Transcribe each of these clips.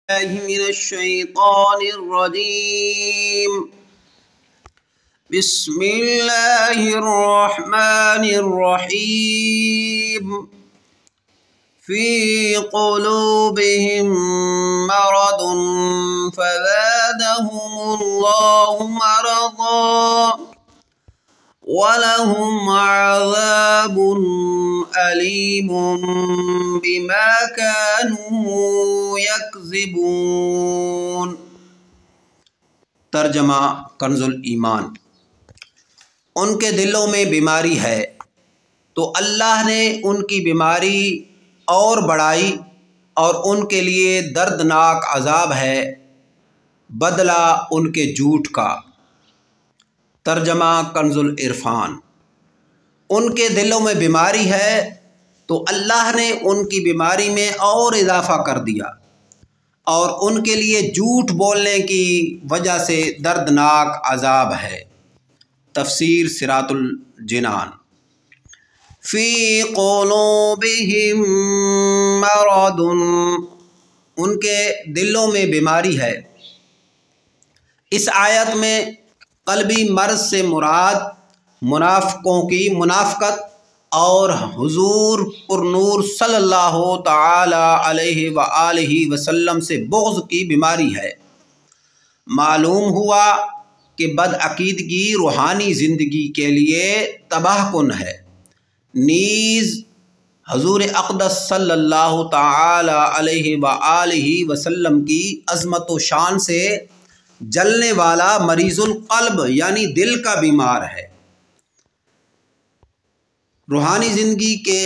من الشيطان الرجيم. بسم الله الرحمن الرحيم. في قلوبهم مرض فزادهم الله مرضا ولهم عذاب أليم بما كانوا يكذبون۔ ترجمہ کنز الایمان۔ ان کے دلوں میں بیماری ہے تو اللہ نے ان کی بیماری اور بڑھائی اور ان کے لیے دردناک عذاب ہے بدلہ ان کے جھوٹ کا۔ ترجمہ کنز العرفان۔ ان کے دلوں میں بیماری ہے تو اللہ نے ان کی بیماری میں اور اضافہ کر دیا اور ان کے لیے جھوٹ بولنے کی وجہ سے دردناک عذاب ہے۔ تفسیر صراط الجنان۔ فی قلوبہم مرض، ان کے دلوں میں بیماری ہے۔ اس آیت میں قلبی مرض سے مراد منافقوں کی منافقت اور حضور پر نور صلی اللہ تعالی علیہ وآلہ وسلم سے بغض کی بیماری ہے۔ معلوم ہوا کہ بدعقیدگی روحانی زندگی کے لیے تباہ کن ہے، نیز حضور اقدس صلی اللہ تعالی علیہ وآلہ وسلم کی عظمت و شان سے جلنے والا مریض القلب یعنی دل کا بیمار ہے۔ روحانی زندگی کے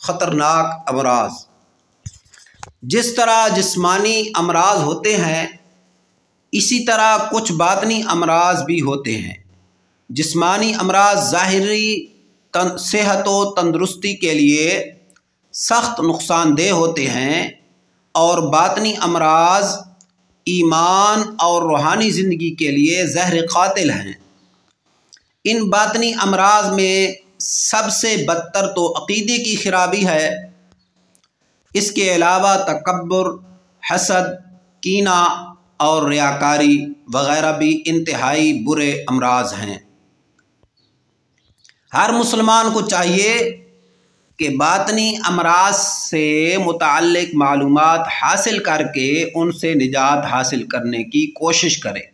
خطرناک امراض۔ جس طرح جسمانی امراض ہوتے ہیں اسی طرح کچھ باطنی امراض بھی ہوتے ہیں۔ جسمانی امراض ظاہری صحت و تندرستی کے لیے سخت نقصان دہ ہوتے ہیں اور باطنی امراض ایمان اور روحانی زندگی کے لیے زہر قاتل ہیں۔ ان باطنی امراض میں سب سے بدتر تو عقیدے کی خرابی ہے۔ اس کے علاوہ تکبر، حسد، کینہ اور ریاکاری وغیرہ بھی انتہائی برے امراض ہیں۔ ہر مسلمان کو چاہیے کہ باطنی امراض سے متعلق معلومات حاصل کر کے ان سے نجات حاصل کرنے کی کوشش کرے،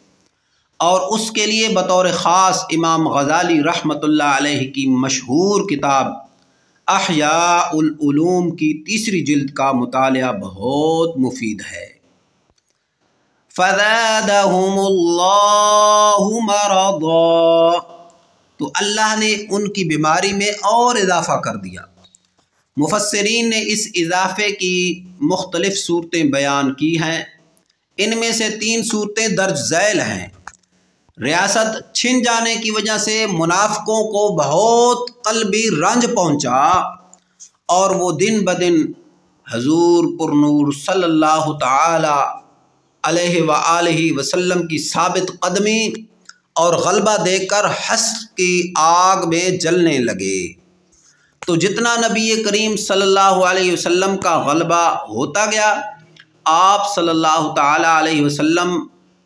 اور اس کے لیے بطور خاص امام غزالی رحمۃ اللہ علیہ کی مشہور کتاب احیاء العلوم کی 3 جلد کا مطالعہ بہت مفید ہے۔ فزادهم اللہ مرضا، تو اللہ نے ان کی بیماری میں اور اضافہ کر دیا۔ مفسرین نے اس اضافے کی مختلف صورتیں بیان کی ہیں۔ ان میں سے 3 صورتیں درج ذیل ہیں۔ ریاست چھن جانے کی وجہ سے منافقوں کو بہت قلبی رنج پہنچا اور وہ دن بدن حضور پر نور صلی اللہ تعالی علیہ وآلہ وسلم کی ثابت قدمی اور غلبہ دیکھ کر حسد کی آگ میں جلنے لگے۔ تو جتنا نبی کریم صلی اللہ علیہ وسلم کا غلبہ ہوتا گیا، آپ صلی اللہ تعالی علیہ وسلم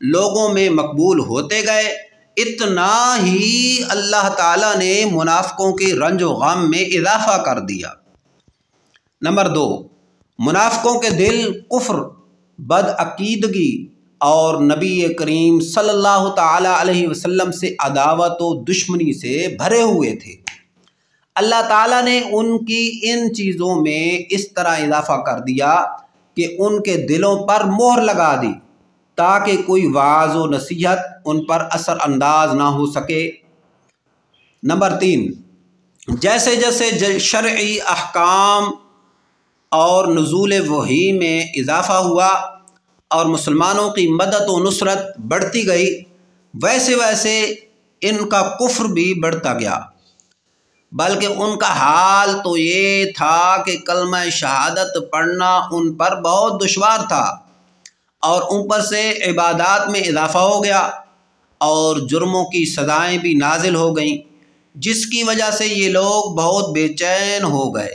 لوگوں میں مقبول ہوتے گئے، اتنا ہی اللہ تعالیٰ نے منافقوں کے رنج و غم میں اضافہ کر دیا۔ نمبر 2، منافقوں کے دل کفر، بدعقیدگی اور نبی کریم صلی اللہ تعالی علیہ وسلم سے عداوت و دشمنی سے بھرے ہوئے تھے۔ اللہ تعالیٰ نے ان کی ان چیزوں میں اس طرح اضافہ کر دیا کہ ان کے دلوں پر مہر لگا دی تاکہ کوئی وعظ و نصیحت ان پر اثر انداز نہ ہو سکے۔ نمبر 3، جیسے جیسے شرعی احکام اور نزول وحی میں اضافہ ہوا اور مسلمانوں کی مدد و نصرت بڑھتی گئی، ویسے ویسے ان کا کفر بھی بڑھتا گیا، بلکہ ان کا حال تو یہ تھا کہ کلمہ شہادت پڑھنا ان پر بہت دشوار تھا، اور اوپر سے عبادات میں اضافہ ہو گیا اور جرموں کی سزائیں بھی نازل ہو گئیں، جس کی وجہ سے یہ لوگ بہت بے چین ہو گئے۔